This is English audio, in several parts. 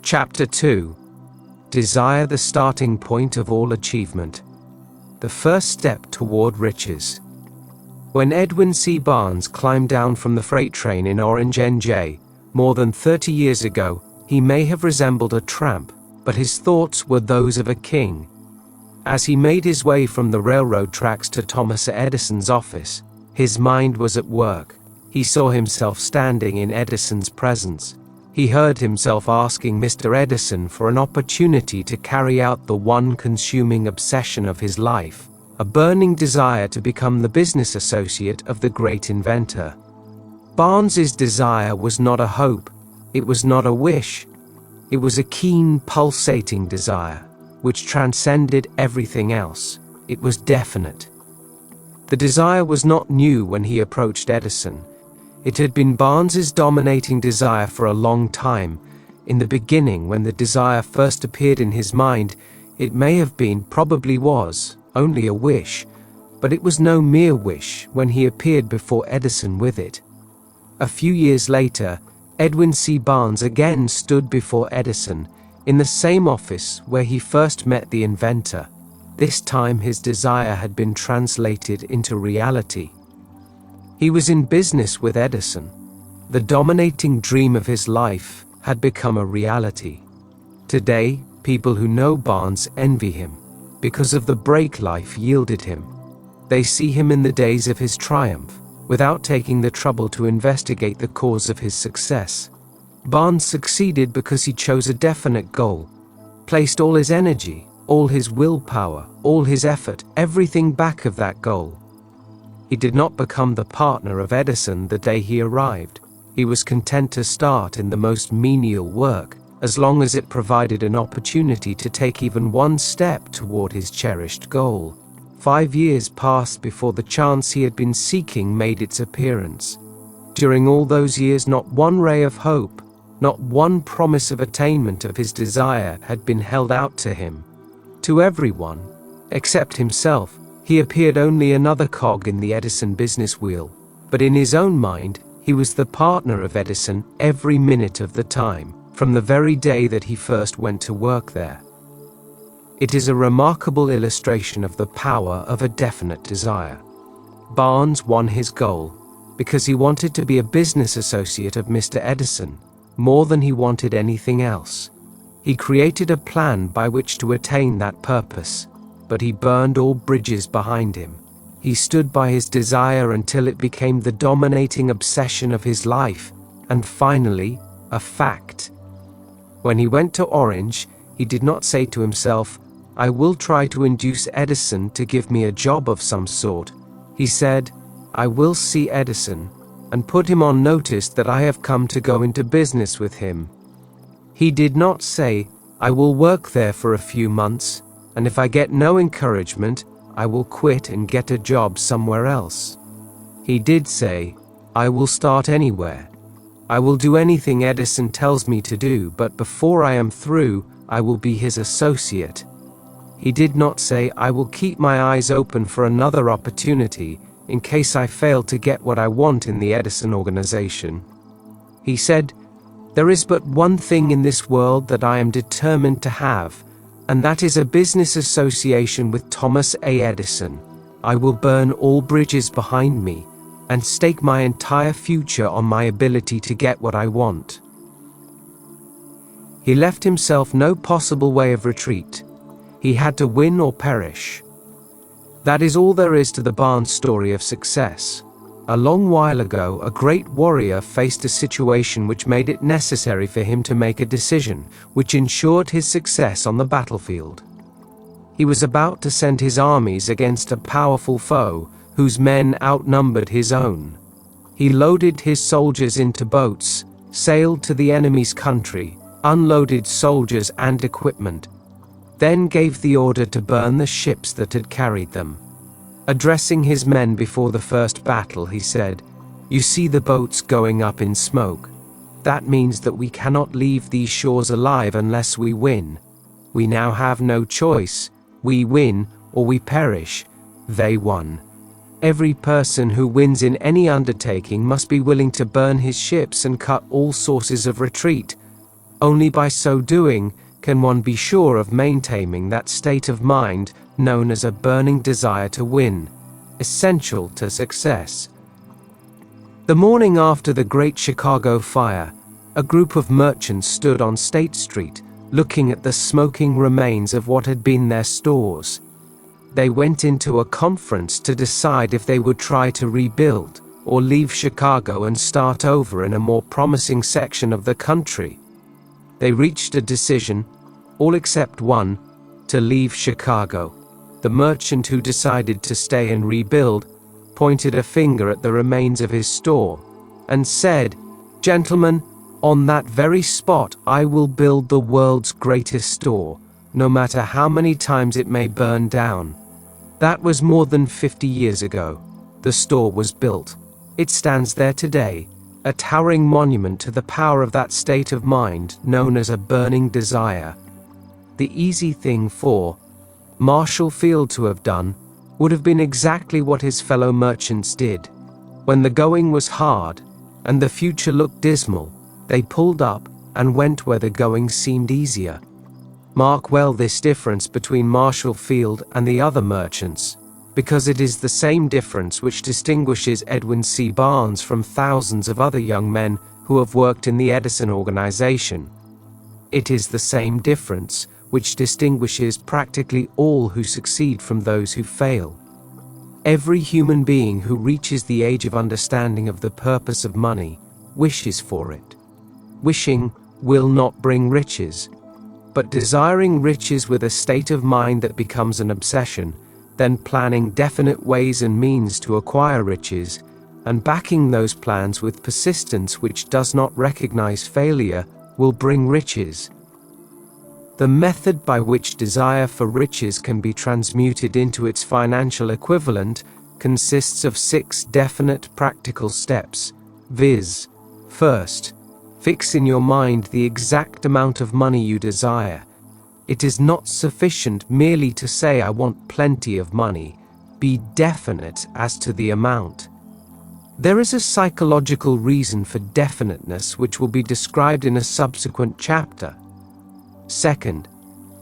Chapter 2. Desire, the starting point of all achievement. The first step toward riches. When Edwin C. Barnes climbed down from the freight train in Orange, NJ, more than 30 years ago, he may have resembled a tramp, but his thoughts were those of a king. As he made his way from the railroad tracks to Thomas Edison's office, his mind was at work. He saw himself standing in Edison's presence. He heard himself asking Mr. Edison for an opportunity to carry out the one consuming obsession of his life, a burning desire to become the business associate of the great inventor. Barnes's desire was not a hope, it was not a wish. It was a keen, pulsating desire, which transcended everything else. It was definite. The desire was not new when he approached Edison. It had been Barnes's dominating desire for a long time. In the beginning, when the desire first appeared in his mind, it may have been, probably was, only a wish, but it was no mere wish when he appeared before Edison with it. A few years later, Edwin C. Barnes again stood before Edison, in the same office where he first met the inventor. This time his desire had been translated into reality. He was in business with Edison. The dominating dream of his life had become a reality. Today, people who know Barnes envy him, because of the break life yielded him. They see him in the days of his triumph, without taking the trouble to investigate the cause of his success. Barnes succeeded because he chose a definite goal, placed all his energy, all his willpower, all his effort, everything back of that goal. He did not become the partner of Edison the day he arrived. He was content to start in the most menial work, as long as it provided an opportunity to take even one step toward his cherished goal. 5 years passed before the chance he had been seeking made its appearance. During all those years, not one ray of hope, not one promise of attainment of his desire had been held out to him. To everyone, except himself, he appeared only another cog in the Edison business wheel, but in his own mind, he was the partner of Edison every minute of the time, from the very day that he first went to work there. It is a remarkable illustration of the power of a definite desire. Barnes won his goal because he wanted to be a business associate of Mr. Edison more than he wanted anything else. He created a plan by which to attain that purpose, but he burned all bridges behind him. He stood by his desire until it became the dominating obsession of his life, and finally, a fact. When he went to Orange, he did not say to himself, "I will try to induce Edison to give me a job of some sort." He said, "I will see Edison, and put him on notice that I have come to go into business with him." He did not say, "I will work there for a few months, and if I get no encouragement, I will quit and get a job somewhere else." He did say, "I will start anywhere. I will do anything Edison tells me to do, but before I am through, I will be his associate." He did not say, "I will keep my eyes open for another opportunity in case I fail to get what I want in the Edison organization." He said, "There is but one thing in this world that I am determined to have, and that is a business association with Thomas A. Edison. I will burn all bridges behind me and stake my entire future on my ability to get what I want." He left himself no possible way of retreat. He had to win or perish. That is all there is to the Barnes story of success. A long while ago, a great warrior faced a situation which made it necessary for him to make a decision, which ensured his success on the battlefield. He was about to send his armies against a powerful foe, whose men outnumbered his own. He loaded his soldiers into boats, sailed to the enemy's country, unloaded soldiers and equipment, then gave the order to burn the ships that had carried them. Addressing his men before the first battle, he said, "You see the boats going up in smoke. That means that we cannot leave these shores alive unless we win. We now have no choice. We win or we perish." They won. Every person who wins in any undertaking must be willing to burn his ships and cut all sources of retreat. Only by so doing can one be sure of maintaining that state of mind known as a burning desire to win, essential to success. The morning after the Great Chicago Fire, a group of merchants stood on State Street, looking at the smoking remains of what had been their stores. They went into a conference to decide if they would try to rebuild or leave Chicago and start over in a more promising section of the country. They reached a decision, all except one, to leave Chicago. The merchant who decided to stay and rebuild pointed a finger at the remains of his store and said, "Gentlemen, on that very spot I will build the world's greatest store, no matter how many times it may burn down." That was more than 50 years ago. The store was built. It stands there today, a towering monument to the power of that state of mind known as a burning desire. The easy thing for Marshall Field to have done would have been exactly what his fellow merchants did. When the going was hard and the future looked dismal, they pulled up and went where the going seemed easier. Mark well this difference between Marshall Field and the other merchants, because it is the same difference which distinguishes Edwin C. Barnes from thousands of other young men who have worked in the Edison organization. It is the same difference which distinguishes practically all who succeed from those who fail. Every human being who reaches the age of understanding of the purpose of money wishes for it. Wishing will not bring riches, but desiring riches with a state of mind that becomes an obsession, then planning definite ways and means to acquire riches, and backing those plans with persistence which does not recognize failure, will bring riches. The method by which desire for riches can be transmuted into its financial equivalent consists of 6 definite practical steps, viz. First, fix in your mind the exact amount of money you desire. It is not sufficient merely to say "I want plenty of money." Be definite as to the amount. There is a psychological reason for definiteness which will be described in a subsequent chapter. Second,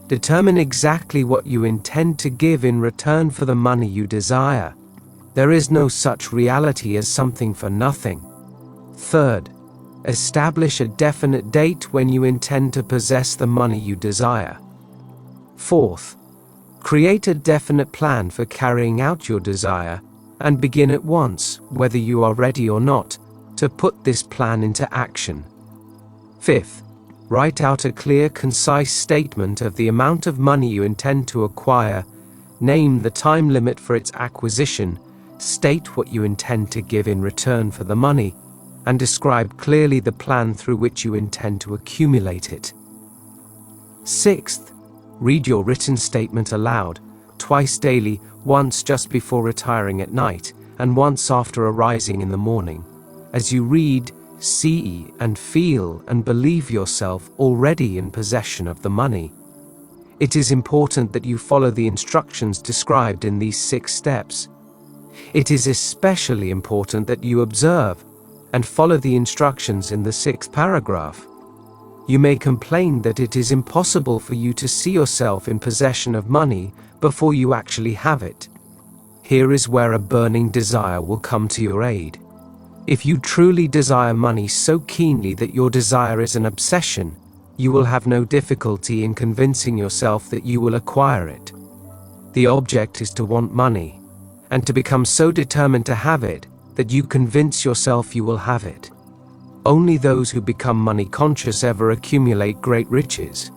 determine exactly what you intend to give in return for the money you desire. There is no such reality as something for nothing. Third, establish a definite date when you intend to possess the money you desire. Fourth, create a definite plan for carrying out your desire, and begin at once, whether you are ready or not, to put this plan into action. Fifth, write out a clear, concise statement of the amount of money you intend to acquire, name the time limit for its acquisition, state what you intend to give in return for the money, and describe clearly the plan through which you intend to accumulate it. Sixth, read your written statement aloud, twice daily, once just before retiring at night, and once after arising in the morning. As you read, see and feel and believe yourself already in possession of the money. It is important that you follow the instructions described in these 6 steps. It is especially important that you observe and follow the instructions in the 6th paragraph. You may complain that it is impossible for you to see yourself in possession of money before you actually have it. Here is where a burning desire will come to your aid. If you truly desire money so keenly that your desire is an obsession, you will have no difficulty in convincing yourself that you will acquire it. The object is to want money, and to become so determined to have it that you convince yourself you will have it. Only those who become money conscious ever accumulate great riches.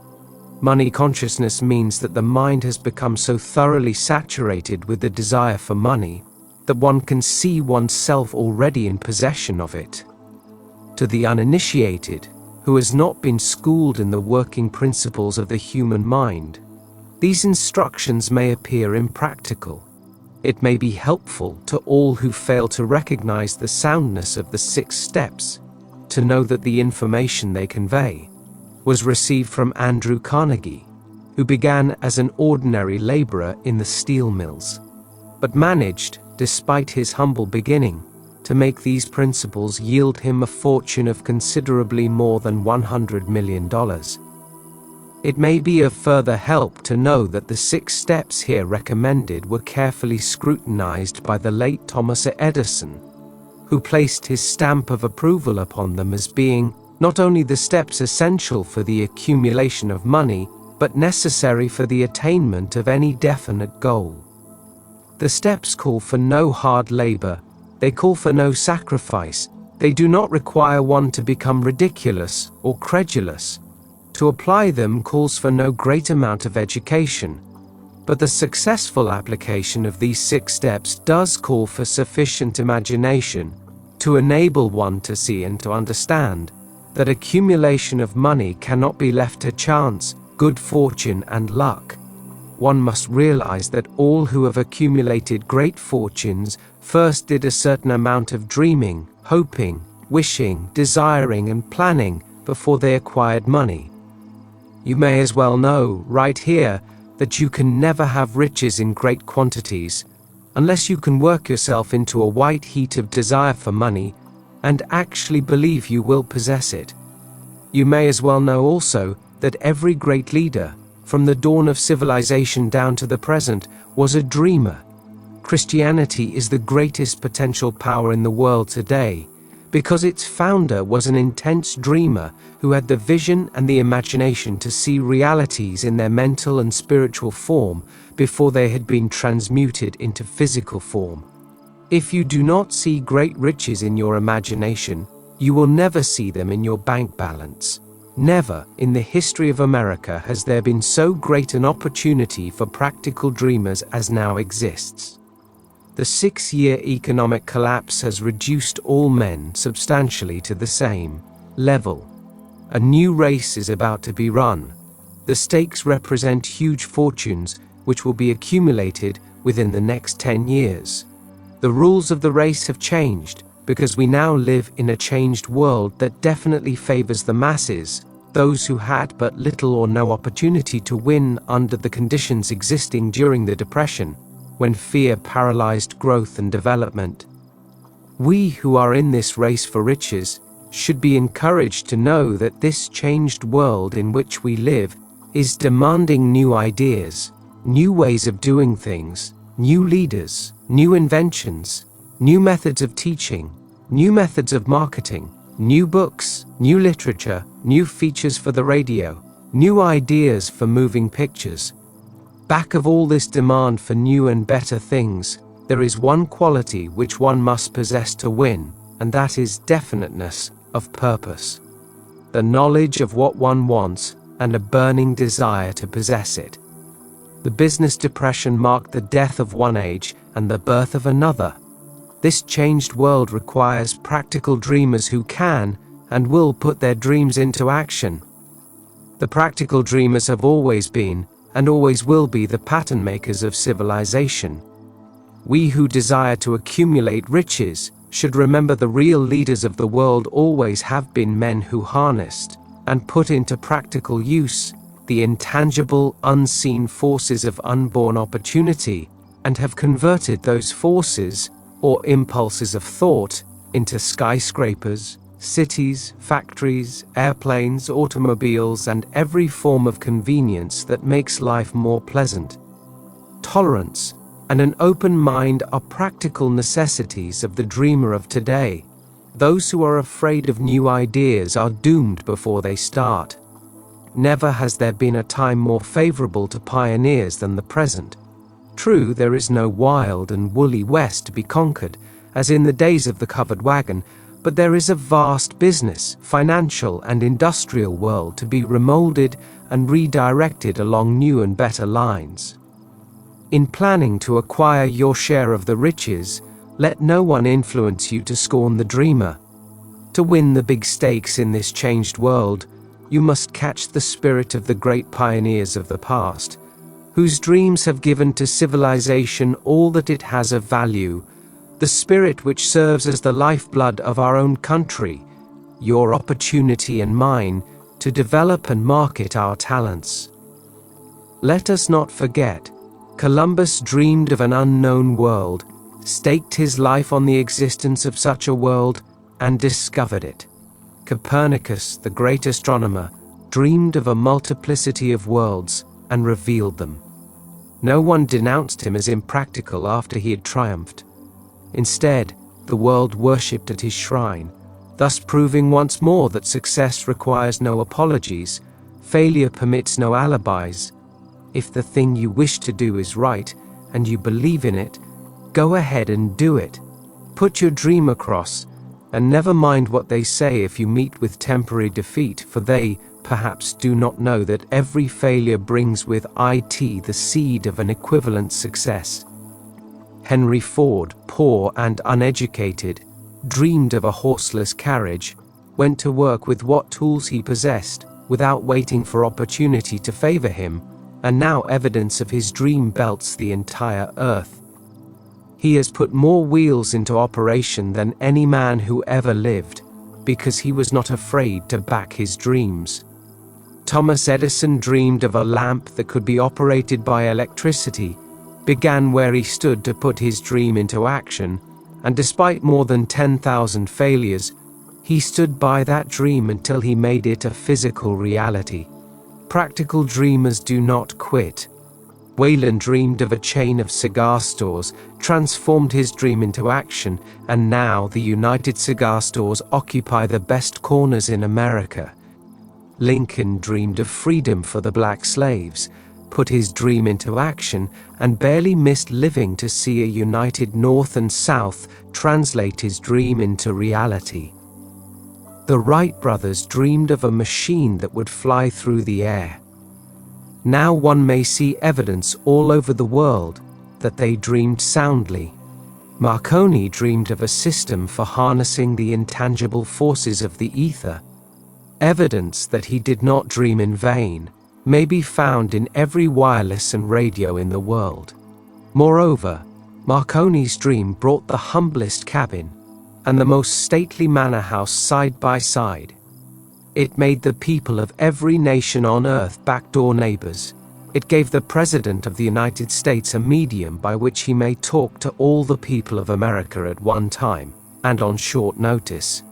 Money consciousness means that the mind has become so thoroughly saturated with the desire for money that one can see oneself already in possession of it. To the uninitiated, who has not been schooled in the working principles of the human mind, these instructions may appear impractical. It may be helpful to all who fail to recognize the soundness of the 6 steps, to know that the information they convey was received from Andrew Carnegie, who began as an ordinary laborer in the steel mills, but managed, despite his humble beginning, to make these principles yield him a fortune of considerably more than $100 million. It may be of further help to know that the 6 steps here recommended were carefully scrutinized by the late Thomas Edison, who placed his stamp of approval upon them as being not only the steps essential for the accumulation of money, but necessary for the attainment of any definite goal. The steps call for no hard labor, they call for no sacrifice, they do not require one to become ridiculous or credulous. To apply them calls for no great amount of education, but the successful application of these 6 steps does call for sufficient imagination to enable one to see and to understand that accumulation of money cannot be left to chance, good fortune, and luck. One must realize that all who have accumulated great fortunes first did a certain amount of dreaming, hoping, wishing, desiring, and planning before they acquired money. You may as well know, right here, that you can never have riches in great quantities unless you can work yourself into a white heat of desire for money and actually believe you will possess it. You may as well know also that every great leader, from the dawn of civilization down to the present, was a dreamer. Christianity is the greatest potential power in the world today, because its founder was an intense dreamer who had the vision and the imagination to see realities in their mental and spiritual form before they had been transmuted into physical form. If you do not see great riches in your imagination, you will never see them in your bank balance. Never in the history of America has there been so great an opportunity for practical dreamers as now exists. The 6-year economic collapse has reduced all men substantially to the same level. A new race is about to be run. The stakes represent huge fortunes which will be accumulated within the next 10 years. The rules of the race have changed because we now live in a changed world that definitely favors the masses, those who had but little or no opportunity to win under the conditions existing during the Depression, when fear paralyzed growth and development. We who are in this race for riches should be encouraged to know that this changed world in which we live is demanding new ideas, new ways of doing things, new leaders, new inventions, new methods of teaching, new methods of marketing, new books, new literature, new features for the radio, new ideas for moving pictures. Back of all this demand for new and better things, there is one quality which one must possess to win, and that is definiteness of purpose. The knowledge of what one wants and a burning desire to possess it. The business depression marked the death of one age and the birth of another. This changed world requires practical dreamers who can and will put their dreams into action. The practical dreamers have always been and always will be the pattern makers of civilization. We who desire to accumulate riches should remember the real leaders of the world always have been men who harnessed and put into practical use the intangible, unseen forces of unborn opportunity and have converted those forces, or impulses of thought, into skyscrapers, cities, factories, airplanes, automobiles, and every form of convenience that makes life more pleasant. Tolerance and an open mind are practical necessities of the dreamer of today. Those who are afraid of new ideas are doomed before they start. Never has there been a time more favorable to pioneers than the present. True, there is no wild and woolly West to be conquered, as in the days of the covered wagon, but there is a vast business, financial, and industrial world to be remolded and redirected along new and better lines. In planning to acquire your share of the riches, let no one influence you to scorn the dreamer. To win the big stakes in this changed world, you must catch the spirit of the great pioneers of the past, whose dreams have given to civilization all that it has of value, the spirit which serves as the lifeblood of our own country, your opportunity and mine, to develop and market our talents. Let us not forget, Columbus dreamed of an unknown world, staked his life on the existence of such a world, and discovered it. Copernicus, the great astronomer, dreamed of a multiplicity of worlds and revealed them. No one denounced him as impractical after he had triumphed. Instead, the world worshipped at his shrine, thus proving once more that success requires no apologies, failure permits no alibis. If the thing you wish to do is right, and you believe in it, go ahead and do it. Put your dream across, and never mind what they say if you meet with temporary defeat, for they, perhaps, do not know that every failure brings with it the seed of an equivalent success. Henry Ford, poor and uneducated, dreamed of a horseless carriage, went to work with what tools he possessed, without waiting for opportunity to favor him, and now evidence of his dream belts the entire earth. He has put more wheels into operation than any man who ever lived, because he was not afraid to back his dreams. Thomas Edison dreamed of a lamp that could be operated by electricity, began where he stood to put his dream into action, and despite more than 10,000 failures, he stood by that dream until he made it a physical reality. Practical dreamers do not quit. Wayland dreamed of a chain of cigar stores, transformed his dream into action, and now the United Cigar Stores occupy the best corners in America. Lincoln dreamed of freedom for the black slaves, put his dream into action, and barely missed living to see a united North and South translate his dream into reality. The Wright brothers dreamed of a machine that would fly through the air. Now one may see evidence all over the world that they dreamed soundly. Marconi dreamed of a system for harnessing the intangible forces of the ether. Evidence that he did not dream in vain may be found in every wireless and radio in the world. Moreover, Marconi's dream brought the humblest cabin and the most stately manor house side by side. It made the people of every nation on earth backdoor neighbors. It gave the President of the United States a medium by which he may talk to all the people of America at one time, and on short notice.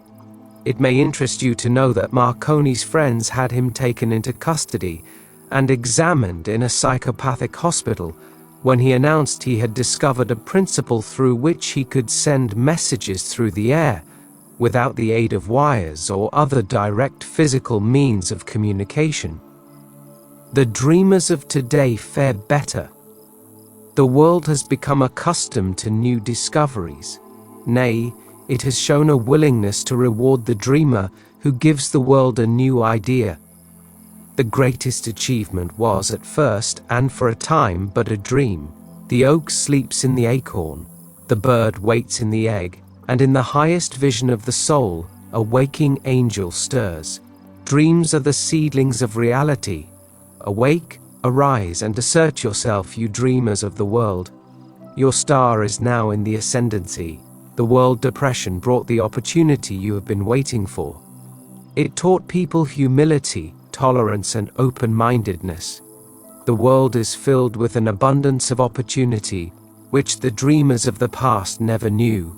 It may interest you to know that Marconi's friends had him taken into custody and examined in a psychopathic hospital when he announced he had discovered a principle through which he could send messages through the air without the aid of wires or other direct physical means of communication. The dreamers of today fare better. The world has become accustomed to new discoveries. Nay, it has shown a willingness to reward the dreamer who gives the world a new idea. The greatest achievement was at first, and for a time, but a dream. The oak sleeps in the acorn, the bird waits in the egg, and in the highest vision of the soul, a waking angel stirs. Dreams are the seedlings of reality. Awake, arise, and assert yourself, you dreamers of the world. Your star is now in the ascendancy. The world depression brought the opportunity you have been waiting for. It taught people humility, tolerance, and open-mindedness. The world is filled with an abundance of opportunity, which the dreamers of the past never knew.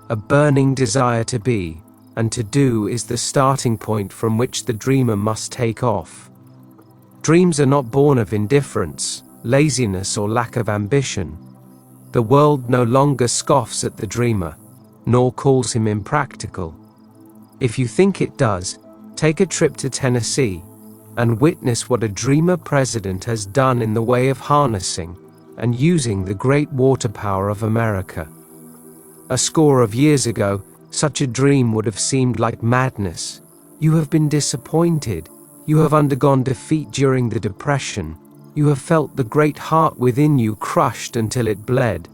A burning desire to be, and to do is the starting point from which the dreamer must take off. Dreams are not born of indifference, laziness, or lack of ambition. The world no longer scoffs at the dreamer, nor calls him impractical. If you think it does, take a trip to Tennessee and witness what a dreamer president has done in the way of harnessing and using the great water power of America. A score of years ago, such a dream would have seemed like madness. You have been disappointed. You have undergone defeat during the Depression. You have felt the great heart within you crushed until it bled.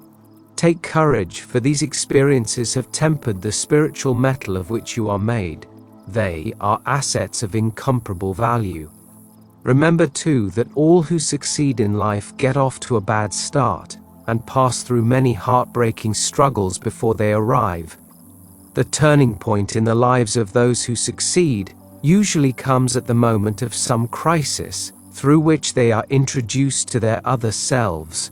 Take courage, for these experiences have tempered the spiritual metal of which you are made. They are assets of incomparable value. Remember too that all who succeed in life get off to a bad start and pass through many heartbreaking struggles before they arrive. The turning point in the lives of those who succeed usually comes at the moment of some crisis through which they are introduced to their other selves.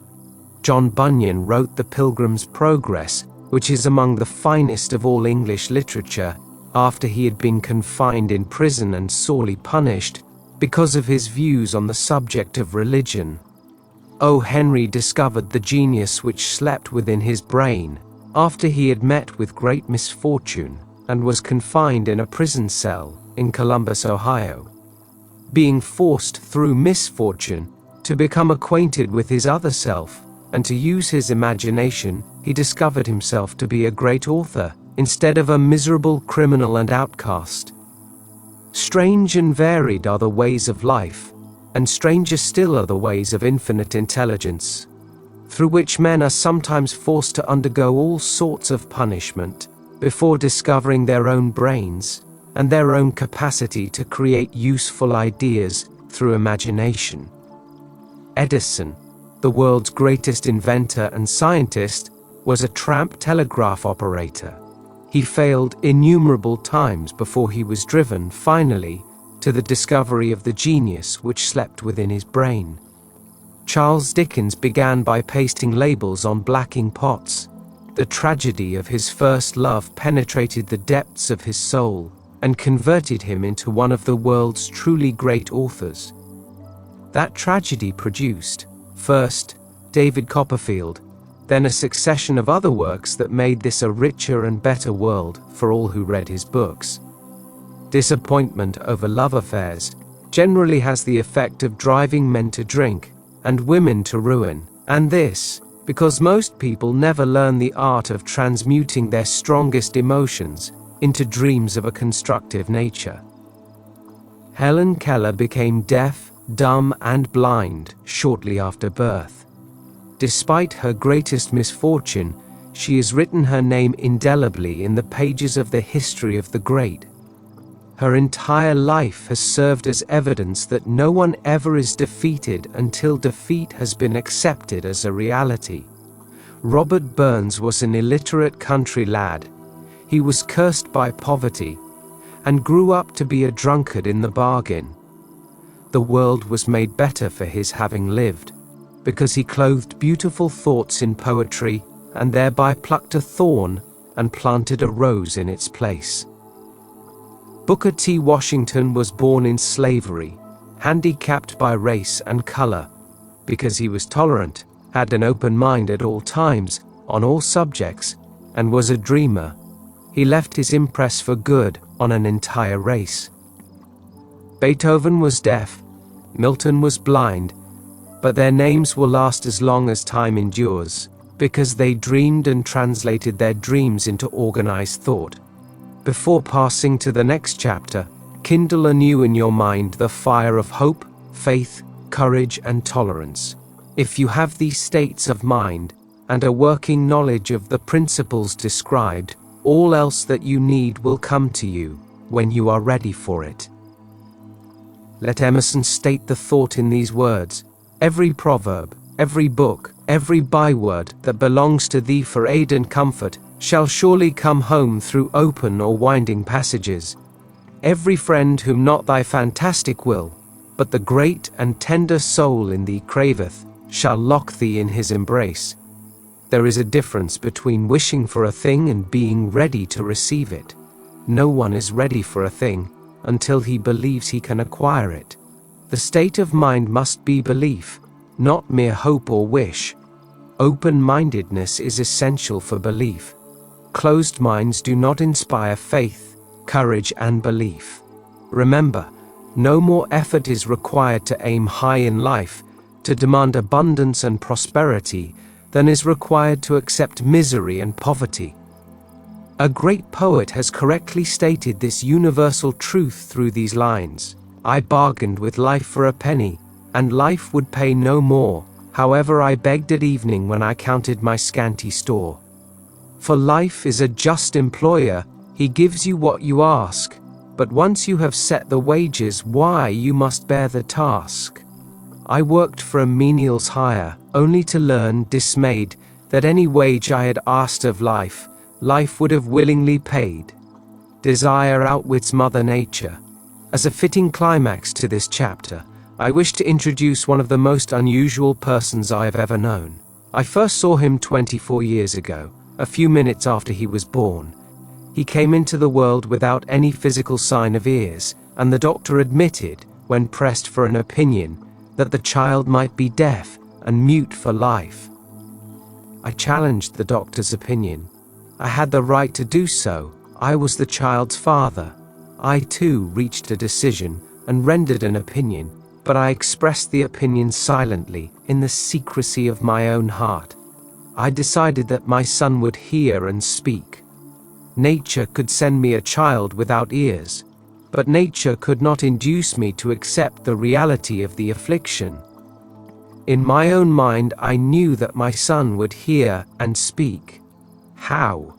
John Bunyan wrote The Pilgrim's Progress, which is among the finest of all English literature, after he had been confined in prison and sorely punished because of his views on the subject of religion. O. Henry discovered the genius which slept within his brain after he had met with great misfortune and was confined in a prison cell in Columbus, Ohio. Being forced through misfortune to become acquainted with his other self and to use his imagination, he discovered himself to be a great author instead of a miserable criminal and outcast. Strange and varied are the ways of life, and stranger still are the ways of infinite intelligence, through which men are sometimes forced to undergo all sorts of punishment before discovering their own brains and their own capacity to create useful ideas through imagination. Edison, the world's greatest inventor and scientist, was a tramp telegraph operator. He failed innumerable times before he was driven, finally, to the discovery of the genius which slept within his brain. Charles Dickens began by pasting labels on blacking pots. The tragedy of his first love penetrated the depths of his soul and converted him into one of the world's truly great authors. That tragedy produced, first, David Copperfield, then a succession of other works that made this a richer and better world for all who read his books. Disappointment over love affairs generally has the effect of driving men to drink and women to ruin, and this, because most people never learn the art of transmuting their strongest emotions into dreams of a constructive nature. Helen Keller became deaf, dumb, and blind shortly after birth. Despite her greatest misfortune, she has written her name indelibly in the pages of the history of the great. Her entire life has served as evidence that no one ever is defeated until defeat has been accepted as a reality. Robert Burns was an illiterate country lad. He was cursed by poverty and grew up to be a drunkard in the bargain. The world was made better for his having lived, because he clothed beautiful thoughts in poetry and thereby plucked a thorn and planted a rose in its place. Booker T. Washington was born in slavery, handicapped by race and color. Because he was tolerant, had an open mind at all times, on all subjects, and was a dreamer, he left his impress for good on an entire race. Beethoven was deaf, Milton was blind, but their names will last as long as time endures, because they dreamed and translated their dreams into organized thought. Before passing to the next chapter, kindle anew in your mind the fire of hope, faith, courage, and tolerance. If you have these states of mind, and a working knowledge of the principles described, all else that you need will come to you, when you are ready for it. Let Emerson state the thought in these words: every proverb, every book, every byword that belongs to thee for aid and comfort, shall surely come home through open or winding passages. Every friend whom not thy fantastic will, but the great and tender soul in thee craveth, shall lock thee in his embrace. There is a difference between wishing for a thing and being ready to receive it. No one is ready for a thing until he believes he can acquire it. The state of mind must be belief, not mere hope or wish. Open-mindedness is essential for belief. Closed minds do not inspire faith, courage, and belief. Remember, no more effort is required to aim high in life, to demand abundance and prosperity, than is required to accept misery and poverty. A great poet has correctly stated this universal truth through these lines: I bargained with life for a penny, and life would pay no more. However, I begged at evening when I counted my scanty store. For life is a just employer, he gives you what you ask, but once you have set the wages, why, you must bear the task. I worked for a menial's hire, only to learn, dismayed, that any wage I had asked of life, life would have willingly paid. Desire outwits Mother Nature. As a fitting climax to this chapter, I wish to introduce one of the most unusual persons I have ever known. I first saw him 24 years ago, a few minutes after he was born. He came into the world without any physical sign of ears, and the doctor admitted, when pressed for an opinion, that the child might be deaf and mute for life. I challenged the doctor's opinion. I had the right to do so. I was the child's father. I too reached a decision and rendered an opinion, but I expressed the opinion silently, in the secrecy of my own heart. I decided that my son would hear and speak. Nature could send me a child without ears, but nature could not induce me to accept the reality of the affliction. In my own mind, I knew that my son would hear and speak. How?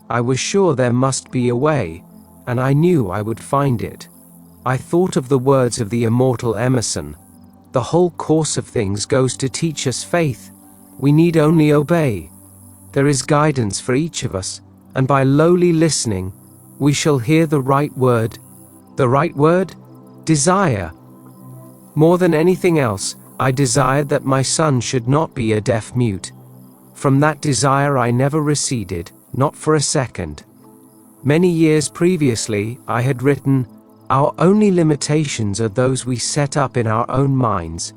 I was sure there must be a way, and I knew I would find it. I thought of the words of the immortal Emerson. The whole course of things goes to teach us faith. We need only obey. There is guidance for each of us, and by lowly listening, we shall hear the right word. The right word? Desire. More than anything else, I desired that my son should not be a deaf mute. From that desire I never receded, not for a second. Many years previously, I had written, "Our only limitations are those we set up in our own minds."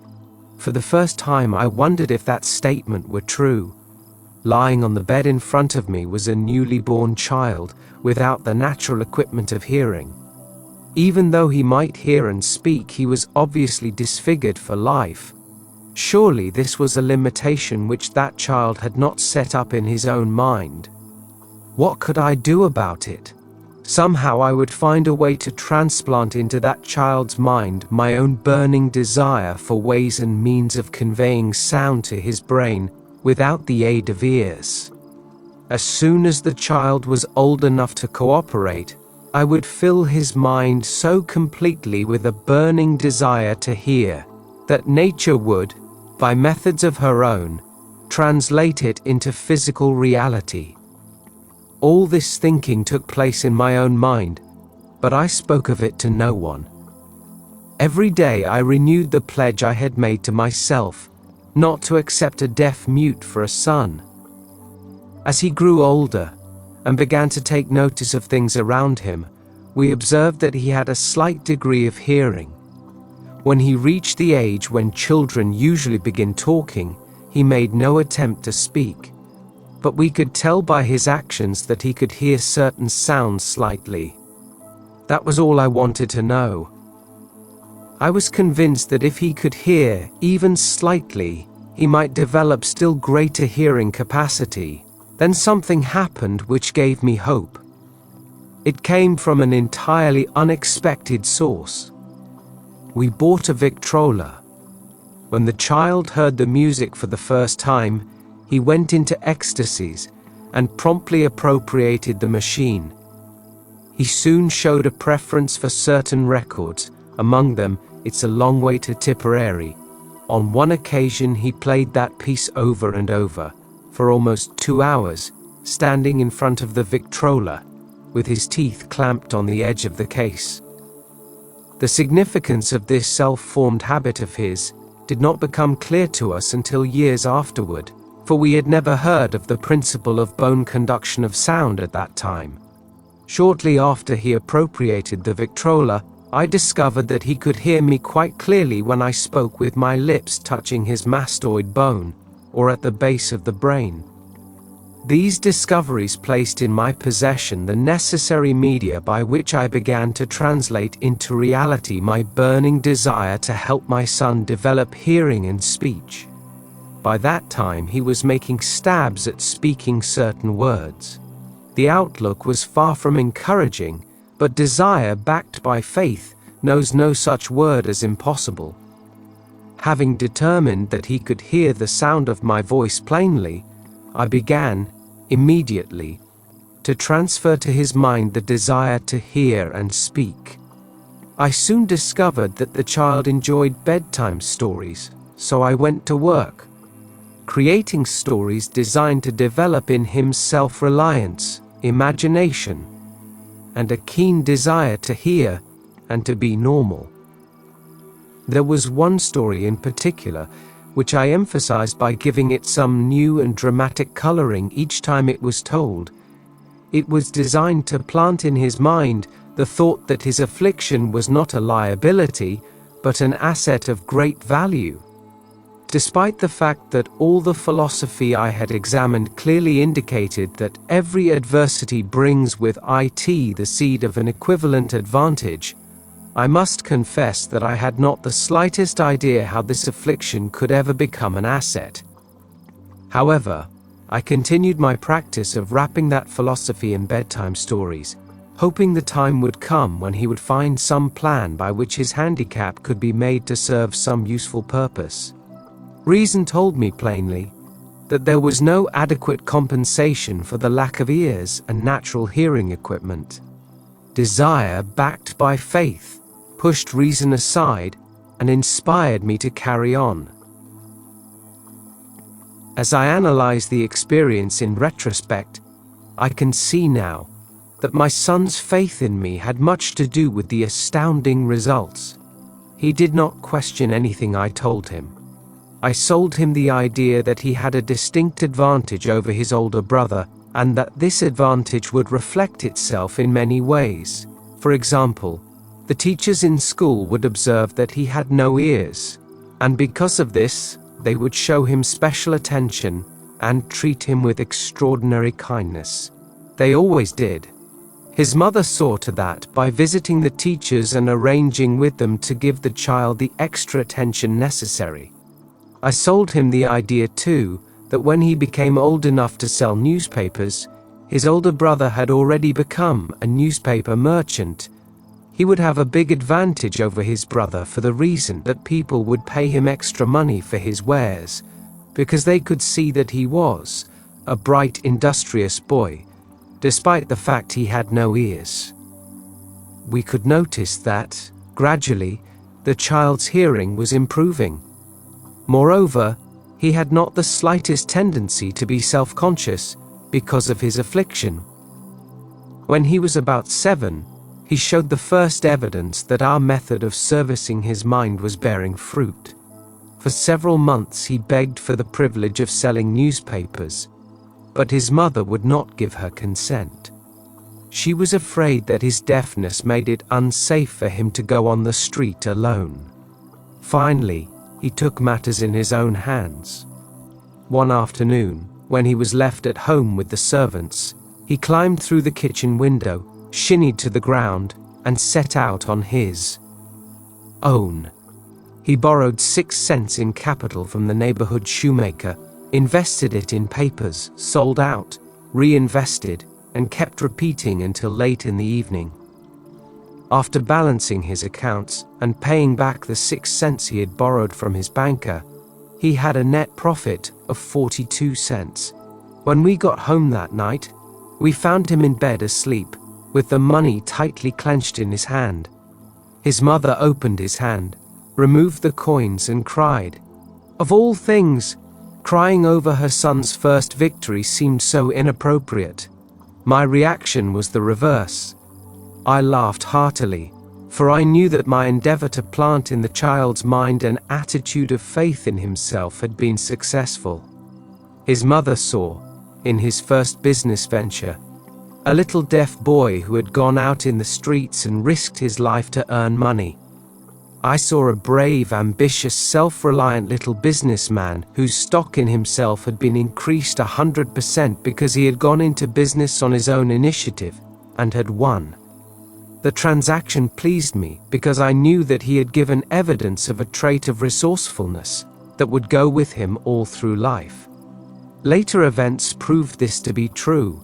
For the first time I wondered if that statement were true. Lying on the bed in front of me was a newly born child, without the natural equipment of hearing. Even though he might hear and speak, he was obviously disfigured for life. Surely this was a limitation which that child had not set up in his own mind. What could I do about it? Somehow I would find a way to transplant into that child's mind my own burning desire for ways and means of conveying sound to his brain without the aid of ears. As soon as the child was old enough to cooperate, I would fill his mind so completely with a burning desire to hear, that nature would, by methods of her own, translate it into physical reality. All this thinking took place in my own mind, but I spoke of it to no one. Every day I renewed the pledge I had made to myself, not to accept a deaf mute for a son. As he grew older, and began to take notice of things around him, we observed that he had a slight degree of hearing. When he reached the age when children usually begin talking, he made no attempt to speak. But we could tell by his actions that he could hear certain sounds slightly. That was all I wanted to know. I was convinced that if he could hear, even slightly, he might develop still greater hearing capacity. Then something happened which gave me hope. It came from an entirely unexpected source. We bought a Victrola. When the child heard the music for the first time, he went into ecstasies and promptly appropriated the machine. He soon showed a preference for certain records, among them It's a Long Way to Tipperary. On one occasion he played that piece over and over, for almost 2 hours, standing in front of the Victrola, with his teeth clamped on the edge of the case. The significance of this self-formed habit of his did not become clear to us until years afterward, for we had never heard of the principle of bone conduction of sound at that time. Shortly after he appropriated the Victrola, I discovered that he could hear me quite clearly when I spoke with my lips touching his mastoid bone, or at the base of the brain. These discoveries placed in my possession the necessary media by which I began to translate into reality my burning desire to help my son develop hearing and speech. By that time he was making stabs at speaking certain words. The outlook was far from encouraging, but desire backed by faith knows no such word as impossible. Having determined that he could hear the sound of my voice plainly, I began, immediately, to transfer to his mind the desire to hear and speak. I soon discovered that the child enjoyed bedtime stories, so I went to work, creating stories designed to develop in him self-reliance, imagination, and a keen desire to hear and to be normal. There was one story in particular which I emphasized by giving it some new and dramatic coloring each time it was told. It was designed to plant in his mind the thought that his affliction was not a liability, but an asset of great value. Despite the fact that all the philosophy I had examined clearly indicated that every adversity brings with it the seed of an equivalent advantage, I must confess that I had not the slightest idea how this affliction could ever become an asset. However, I continued my practice of wrapping that philosophy in bedtime stories, hoping the time would come when he would find some plan by which his handicap could be made to serve some useful purpose. Reason told me plainly that there was no adequate compensation for the lack of ears and natural hearing equipment. Desire, backed by faith, pushed reason aside and inspired me to carry on. As I analyze the experience in retrospect, I can see now that my son's faith in me had much to do with the astounding results. He did not question anything I told him. I sold him the idea that he had a distinct advantage over his older brother, and that this advantage would reflect itself in many ways. For example, the teachers in school would observe that he had no ears, and because of this, they would show him special attention and treat him with extraordinary kindness. They always did. His mother saw to that by visiting the teachers and arranging with them to give the child the extra attention necessary. I sold him the idea too that when he became old enough to sell newspapers, his older brother had already become a newspaper merchant. He would have a big advantage over his brother for the reason that people would pay him extra money for his wares, because they could see that he was a bright, industrious boy, despite the fact he had no ears. We could notice that, gradually, the child's hearing was improving. Moreover, he had not the slightest tendency to be self-conscious because of his affliction. When he was about 7, he showed the first evidence that our method of servicing his mind was bearing fruit. For several months he begged for the privilege of selling newspapers, but his mother would not give her consent. She was afraid that his deafness made it unsafe for him to go on the street alone. Finally, he took matters in his own hands. One afternoon, when he was left at home with the servants, he climbed through the kitchen window, shinnied to the ground, and set out on his own. He borrowed 6 cents in capital from the neighborhood shoemaker, invested it in papers, sold out, reinvested, and kept repeating until late in the evening. After balancing his accounts and paying back the 6 cents he had borrowed from his banker, he had a net profit of 42 cents. When we got home that night, we found him in bed asleep, with the money tightly clenched in his hand. His mother opened his hand, removed the coins, and cried. Of all things, crying over her son's first victory seemed so inappropriate. My reaction was the reverse. I laughed heartily, for I knew that my endeavor to plant in the child's mind an attitude of faith in himself had been successful. His mother saw, in his first business venture, a little deaf boy who had gone out in the streets and risked his life to earn money. I saw a brave, ambitious, self-reliant little businessman whose stock in himself had been increased 100% because he had gone into business on his own initiative and had won. The transaction pleased me because I knew that he had given evidence of a trait of resourcefulness that would go with him all through life. Later events proved this to be true.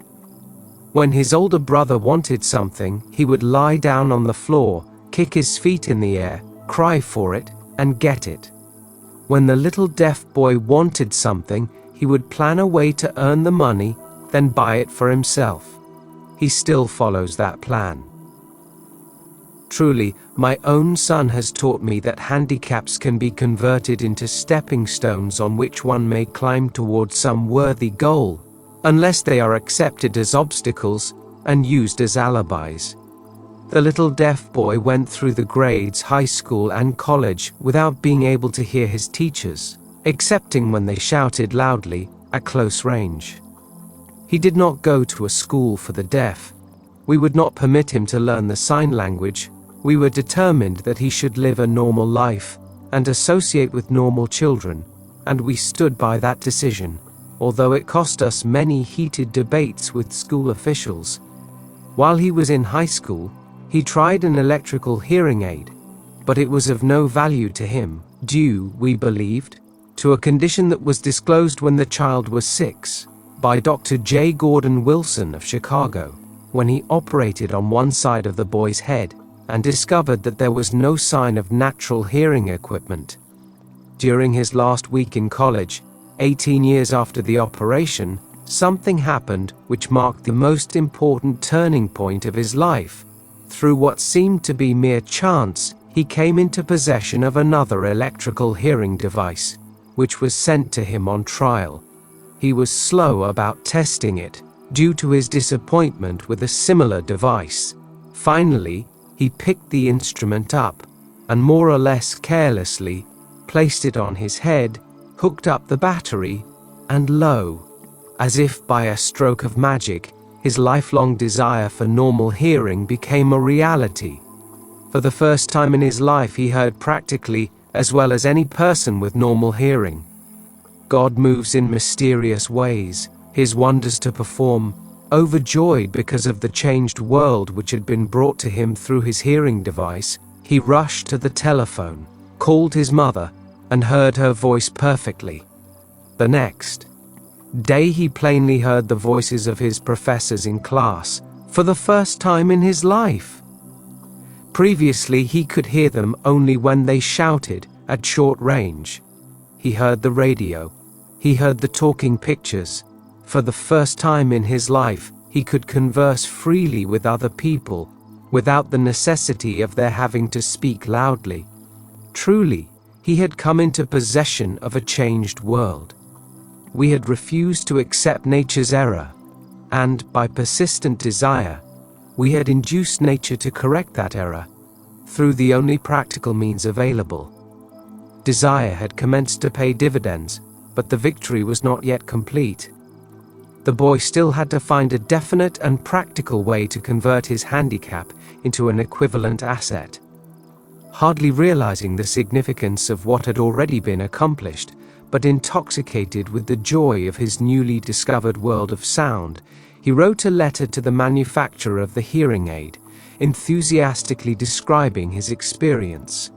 When his older brother wanted something, he would lie down on the floor, kick his feet in the air, cry for it, and get it. When the little deaf boy wanted something, he would plan a way to earn the money, then buy it for himself. He still follows that plan. Truly, my own son has taught me that handicaps can be converted into stepping stones on which one may climb towards some worthy goal, unless they are accepted as obstacles and used as alibis. The little deaf boy went through the grades, high school and college without being able to hear his teachers, excepting when they shouted loudly at close range. He did not go to a school for the deaf. We would not permit him to learn the sign language. We were determined that he should live a normal life and associate with normal children, and we stood by that decision, although it cost us many heated debates with school officials. While he was in high school, he tried an electrical hearing aid, but it was of no value to him, due, we believed, to a condition that was disclosed when the child was 6, by Dr. J. Gordon Wilson of Chicago, when he operated on one side of the boy's head and discovered that there was no sign of natural hearing equipment. During his last week in college, 18 years after the operation, something happened which marked the most important turning point of his life. Through what seemed to be mere chance, he came into possession of another electrical hearing device, which was sent to him on trial. He was slow about testing it, due to his disappointment with a similar device. Finally, he picked the instrument up, and more or less carelessly, placed it on his head, hooked up the battery, and lo, as if by a stroke of magic, his lifelong desire for normal hearing became a reality. For the first time in his life, he heard practically as well as any person with normal hearing. God moves in mysterious ways, his wonders to perform. Overjoyed because of the changed world which had been brought to him through his hearing device, he rushed to the telephone, called his mother, and heard her voice perfectly. The next day he plainly heard the voices of his professors in class, for the first time in his life. Previously he could hear them only when they shouted at short range. He heard the radio. He heard the talking pictures. For the first time in his life, he could converse freely with other people, without the necessity of their having to speak loudly. Truly, he had come into possession of a changed world. We had refused to accept nature's error, and, by persistent desire, we had induced nature to correct that error, through the only practical means available. Desire had commenced to pay dividends, but the victory was not yet complete. The boy still had to find a definite and practical way to convert his handicap into an equivalent asset. Hardly realizing the significance of what had already been accomplished, but intoxicated with the joy of his newly discovered world of sound, he wrote a letter to the manufacturer of the hearing aid, enthusiastically describing his experience.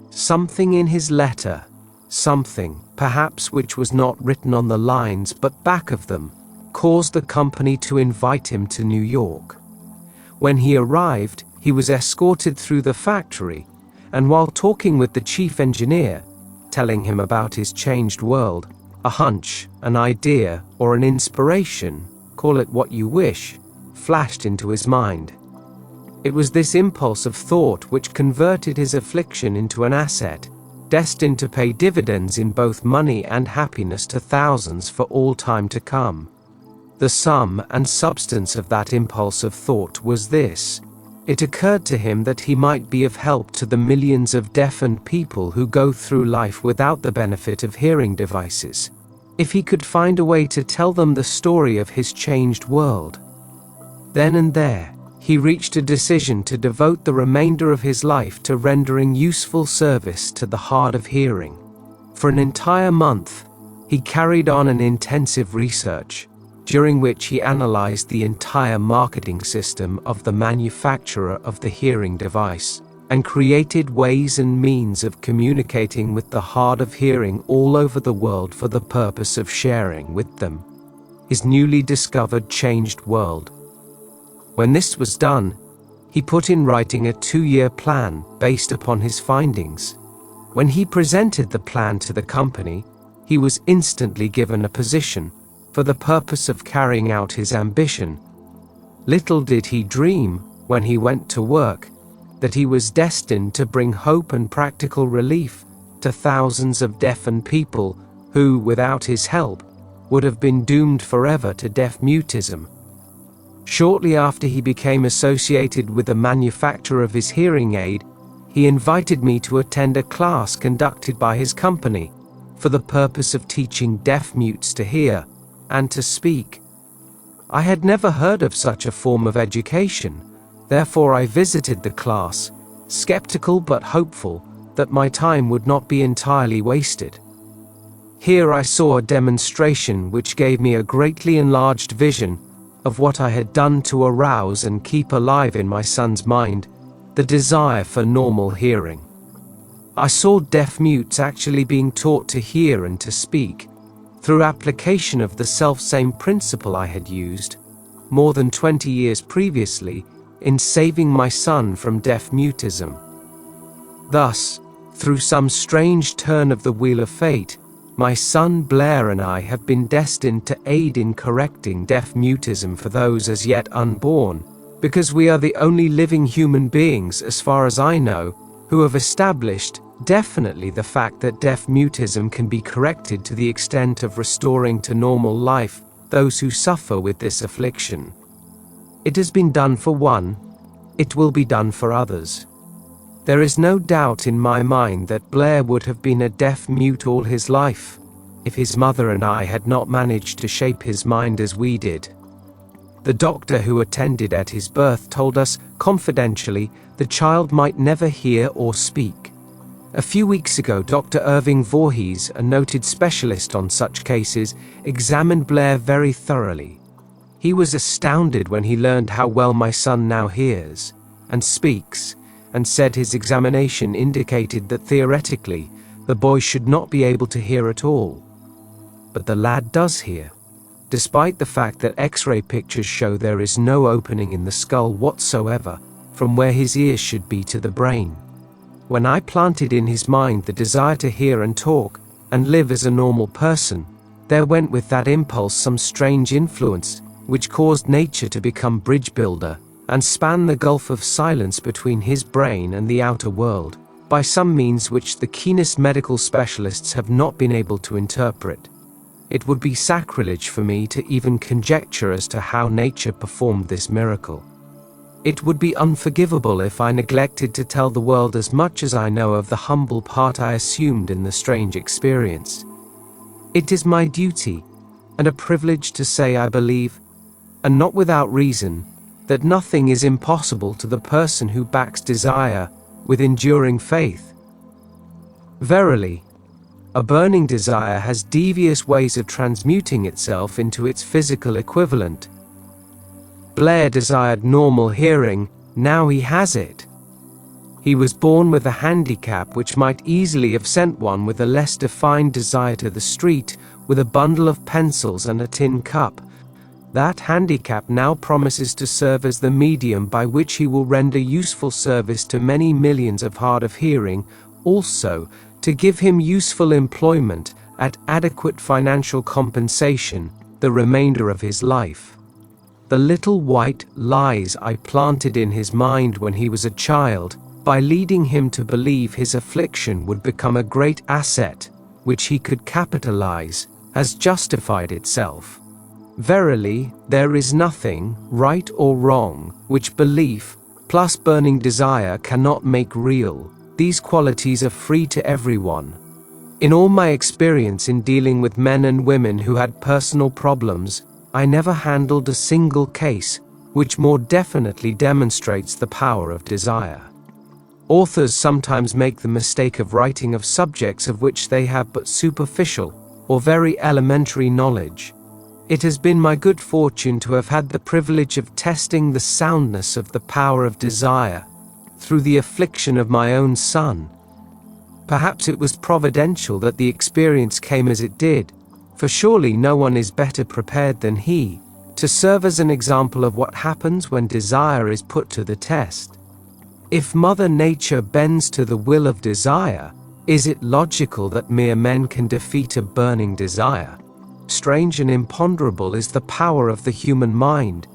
Something in his letter, something, perhaps, which was not written on the lines but back of them, caused the company to invite him to New York. When he arrived, he was escorted through the factory, and while talking with the chief engineer, telling him about his changed world, a hunch, an idea, or an inspiration, call it what you wish, flashed into his mind. It was this impulse of thought which converted his affliction into an asset, destined to pay dividends in both money and happiness to thousands for all time to come. The sum and substance of that impulse of thought was this. It occurred to him that he might be of help to the millions of deafened people who go through life without the benefit of hearing devices, if he could find a way to tell them the story of his changed world. Then and there, he reached a decision to devote the remainder of his life to rendering useful service to the hard of hearing. For an entire month, he carried on an intensive research, during which he analyzed the entire marketing system of the manufacturer of the hearing device, and created ways and means of communicating with the hard of hearing all over the world for the purpose of sharing with them his newly discovered changed world. When this was done, he put in writing a 2-year plan based upon his findings. When he presented the plan to the company, he was instantly given a position for the purpose of carrying out his ambition. Little did he dream, when he went to work, that he was destined to bring hope and practical relief to thousands of deafened people who, without his help, would have been doomed forever to deaf-mutism. Shortly after he became associated with the manufacturer of his hearing aid, he invited me to attend a class conducted by his company, for the purpose of teaching deaf mutes to hear and to speak. I had never heard of such a form of education, therefore I visited the class, skeptical but hopeful that my time would not be entirely wasted. Here I saw a demonstration which gave me a greatly enlarged vision of what I had done to arouse and keep alive in my son's mind the desire for normal hearing. I saw deaf mutes actually being taught to hear and to speak through application of the self-same principle I had used more than 20 years previously in saving my son from deaf mutism. Thus, through some strange turn of the wheel of fate, my son Blair and I have been destined to aid in correcting deaf mutism for those as yet unborn, because we are the only living human beings, as far as I know, who have established definitely the fact that deaf mutism can be corrected to the extent of restoring to normal life those who suffer with this affliction. It has been done for one, it will be done for others. There is no doubt in my mind that Blair would have been a deaf mute all his life, if his mother and I had not managed to shape his mind as we did. The doctor who attended at his birth told us, confidentially, the child might never hear or speak. A few weeks ago, Dr. Irving Voorhees, a noted specialist on such cases, examined Blair very thoroughly. He was astounded when he learned how well my son now hears and speaks, and said his examination indicated that theoretically the boy should not be able to hear at all. But the lad does hear, despite the fact that X-ray pictures show there is no opening in the skull whatsoever from where his ears should be to the brain. When I planted in his mind the desire to hear and talk and live as a normal person, there went with that impulse some strange influence which caused nature to become bridge builder and span the gulf of silence between his brain and the outer world, by some means which the keenest medical specialists have not been able to interpret. It would be sacrilege for me to even conjecture as to how nature performed this miracle. It would be unforgivable if I neglected to tell the world as much as I know of the humble part I assumed in the strange experience. It is my duty, and a privilege to say I believe, and not without reason, that nothing is impossible to the person who backs desire with enduring faith. Verily, a burning desire has devious ways of transmuting itself into its physical equivalent. Blair desired normal hearing, now he has it. He was born with a handicap which might easily have sent one with a less defined desire to the street with a bundle of pencils and a tin cup. That handicap now promises to serve as the medium by which he will render useful service to many millions of hard of hearing, also to give him useful employment at adequate financial compensation the remainder of his life. The little white lies I planted in his mind when he was a child, by leading him to believe his affliction would become a great asset, which he could capitalize, has justified itself. Verily, there is nothing, right or wrong, which belief, plus burning desire cannot make real. These qualities are free to everyone. In all my experience in dealing with men and women who had personal problems, I never handled a single case which more definitely demonstrates the power of desire. Authors sometimes make the mistake of writing of subjects of which they have but superficial or very elementary knowledge. It has been my good fortune to have had the privilege of testing the soundness of the power of desire through the affliction of my own son. Perhaps it was providential that the experience came as it did, for surely no one is better prepared than he to serve as an example of what happens when desire is put to the test. If Mother Nature bends to the will of desire, is it logical that mere men can defeat a burning desire? Strange and imponderable is the power of the human mind.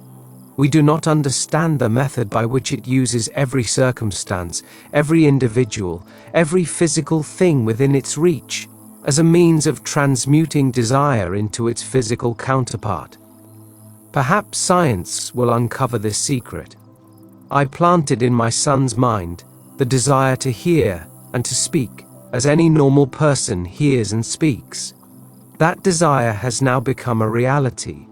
We do not understand the method by which it uses every circumstance, every individual, every physical thing within its reach, as a means of transmuting desire into its physical counterpart. Perhaps science will uncover this secret. I planted in my son's mind the desire to hear and to speak, as any normal person hears and speaks. That desire has now become a reality.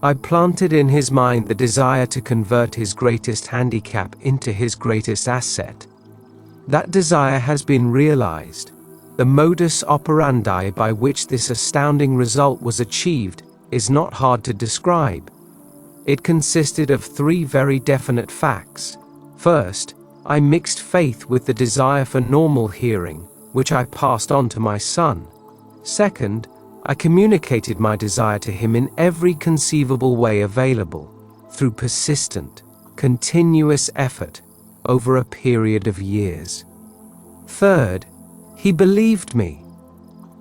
I planted in his mind the desire to convert his greatest handicap into his greatest asset. That desire has been realized. The modus operandi by which this astounding result was achieved is not hard to describe. It consisted of three very definite facts. First, I mixed faith with the desire for normal hearing, which I passed on to my son. Second, I communicated my desire to him in every conceivable way available, through persistent, continuous effort, over a period of years. Third, he believed me.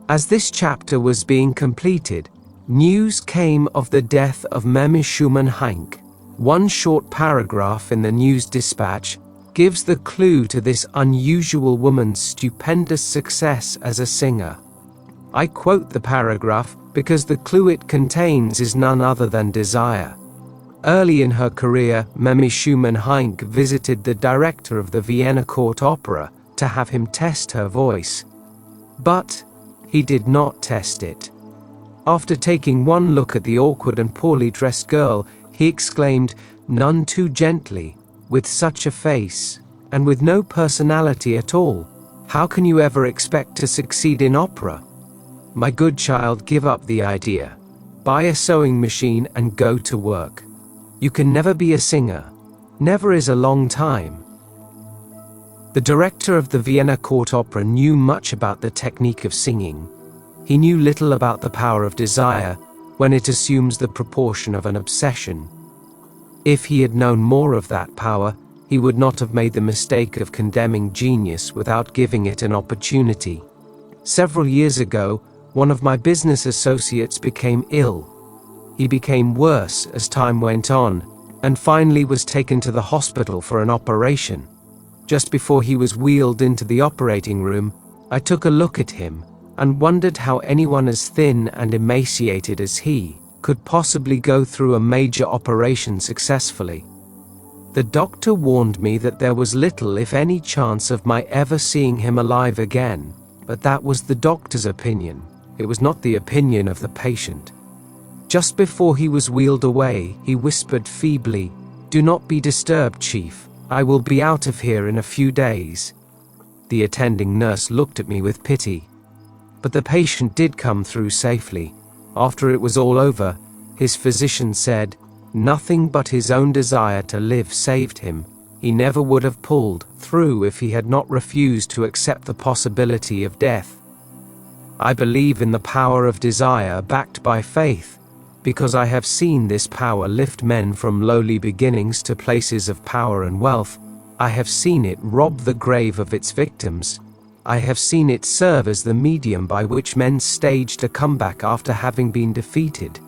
As this chapter was being completed, news came of the death of Napoleon Hill. One short paragraph in the news dispatch gives the clue to this unusual woman's stupendous success as a singer. I quote the paragraph because the clue it contains is none other than desire. Early in her career, Napoleon Hill visited the director of the Vienna Court Opera to have him test her voice. But he did not test it. After taking one look at the awkward and poorly dressed girl, he exclaimed, "None too gently, with such a face, and with no personality at all. How can you ever expect to succeed in opera? My good child, give up the idea. Buy a sewing machine and go to work. You can never be a singer. Never is a long time." The director of the Vienna Court Opera knew much about the technique of singing. He knew little about the power of desire when it assumes the proportion of an obsession. If he had known more of that power, he would not have made the mistake of condemning genius without giving it an opportunity. Several years ago, one of my business associates became ill. He became worse as time went on, and finally was taken to the hospital for an operation. Just before he was wheeled into the operating room, I took a look at him and wondered how anyone as thin and emaciated as he could possibly go through a major operation successfully. The doctor warned me that there was little if any chance of my ever seeing him alive again, but that was the doctor's opinion. It was not the opinion of the patient. Just before he was wheeled away, he whispered feebly, "Do not be disturbed, Chief. I will be out of here in a few days." The attending nurse looked at me with pity. But the patient did come through safely. After it was all over, his physician said, nothing but his own desire to live saved him. He never would have pulled through if he had not refused to accept the possibility of death. I believe in the power of desire backed by faith, because I have seen this power lift men from lowly beginnings to places of power and wealth. I have seen it rob the grave of its victims. I have seen it serve as the medium by which men staged a comeback after having been defeated.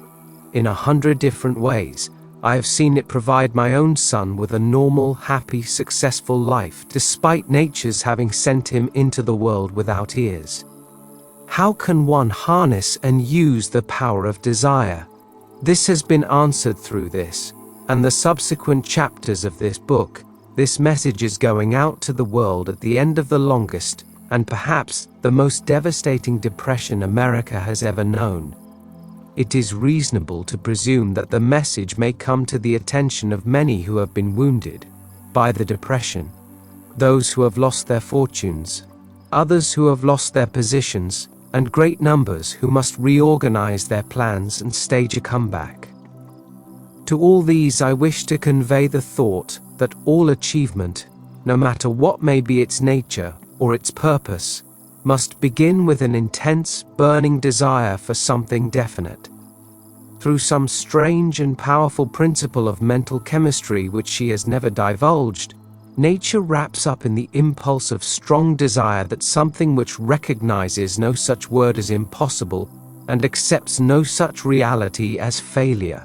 In 100 different ways, I have seen it provide my own son with a normal, happy, successful life, despite nature's having sent him into the world without ears. How can one harness and use the power of desire? This has been answered through this, and the subsequent chapters of this book. This message is going out to the world at the end of the longest, and perhaps the most devastating depression America has ever known. It is reasonable to presume that the message may come to the attention of many who have been wounded by the depression, those who have lost their fortunes, others who have lost their positions, and great numbers who must reorganize their plans and stage a comeback. To all these I wish to convey the thought that all achievement, no matter what may be its nature or its purpose, must begin with an intense, burning desire for something definite. Through some strange and powerful principle of mental chemistry which she has never divulged, nature wraps up in the impulse of strong desire that something which recognizes no such word as impossible and accepts no such reality as failure.